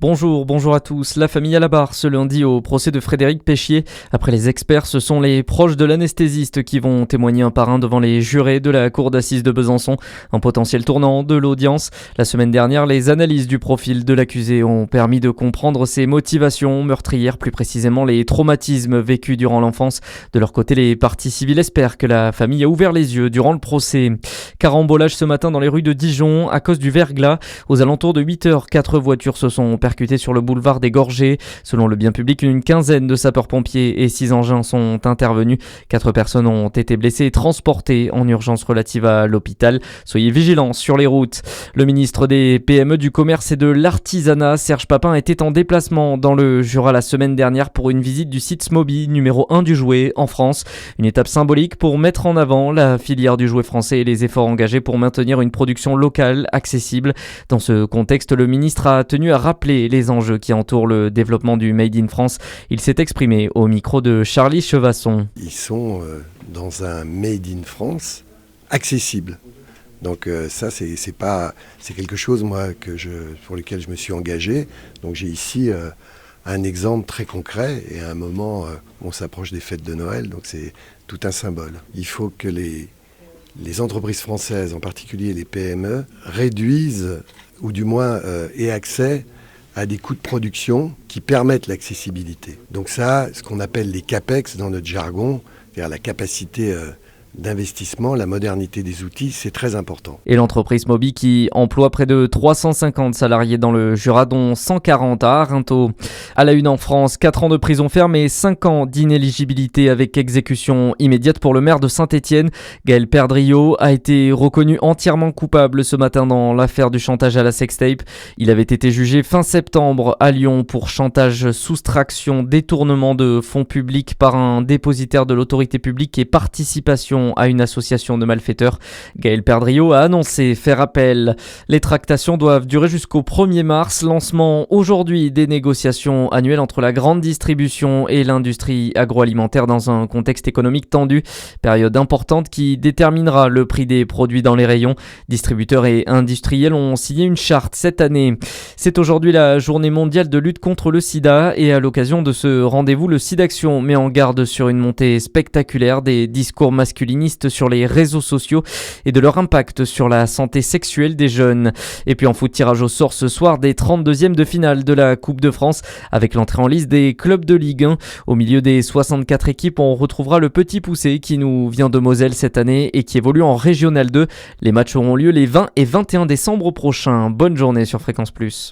Bonjour à tous. La famille à la barre ce lundi au procès de Frédéric Péchier. Après les experts, ce sont les proches de l'anesthésiste qui vont témoigner un par un devant les jurés de la cour d'assises de Besançon. Un potentiel tournant de l'audience. La semaine dernière, les analyses du profil de l'accusé ont permis de comprendre ses motivations meurtrières, plus précisément les traumatismes vécus durant l'enfance. De leur côté, les parties civiles espèrent que la famille a ouvert les yeux durant le procès. Carambolage ce matin dans les rues de Dijon à cause du verglas. Aux alentours de 8h, 4 voitures se sont percutés sur le boulevard des Gorgées. Selon le bien public, une quinzaine de sapeurs-pompiers et 6 engins sont intervenus. 4 personnes ont été blessées et transportées en urgence relative à l'hôpital. Soyez vigilants sur les routes. Le ministre des PME, du commerce et de l'artisanat, Serge Papin, était en déplacement dans le Jura la semaine dernière pour une visite du site Smoby, numéro 1 du jouet en France. Une étape symbolique pour mettre en avant la filière du jouet français et les efforts engagés pour maintenir une production locale accessible. Dans ce contexte, le ministre a tenu à rappeler les enjeux qui entourent le développement du Made in France. Il s'est exprimé au micro de Charlie Chevasson. Ils sont dans un Made in France accessible. Donc ça, c'est quelque chose pour lequel je me suis engagé. Donc j'ai ici un exemple très concret et à un moment où on s'approche des fêtes de Noël. Donc c'est tout un symbole. Il faut que les entreprises françaises, en particulier les PME, réduisent ou du moins aient accès à des coûts de production qui permettent l'accessibilité. Donc ça, ce qu'on appelle les CAPEX dans notre jargon, c'est-à-dire la capacité d'investissement, la modernité des outils, c'est très important. Et l'entreprise Smoby qui emploie près de 350 salariés dans le Jura, dont 140 à Arinthod. À la une en France, 4 ans de prison ferme et 5 ans d'inéligibilité avec exécution immédiate pour le maire de Saint-Étienne. Gaël Perdriau a été reconnu entièrement coupable ce matin dans l'affaire du chantage à la sextape. Il avait été jugé fin septembre à Lyon pour chantage, soustraction, détournement de fonds publics par un dépositaire de l'autorité publique et participation à une association de malfaiteurs. Gaël Perdriau a annoncé faire appel. Les tractations doivent durer jusqu'au 1er mars. Lancement aujourd'hui des négociations annuelles entre la grande distribution et l'industrie agroalimentaire dans un contexte économique tendu. Période importante qui déterminera le prix des produits dans les rayons. Distributeurs et industriels ont signé une charte cette année. C'est aujourd'hui la journée mondiale de lutte contre le sida et à l'occasion de ce rendez-vous, le SIDAction met en garde sur une montée spectaculaire des discours masculinistes sur les réseaux sociaux et de leur impact sur la santé sexuelle des jeunes. Et puis en foot, tirage au sort ce soir des 32e de finale de la Coupe de France avec l'entrée en liste des clubs de Ligue 1. Au milieu des 64 équipes, on retrouvera le Petit Poucet qui nous vient de Moselle cette année et qui évolue en Régional 2. Les matchs auront lieu les 20 et 21 décembre prochains. Bonne journée sur Fréquence Plus.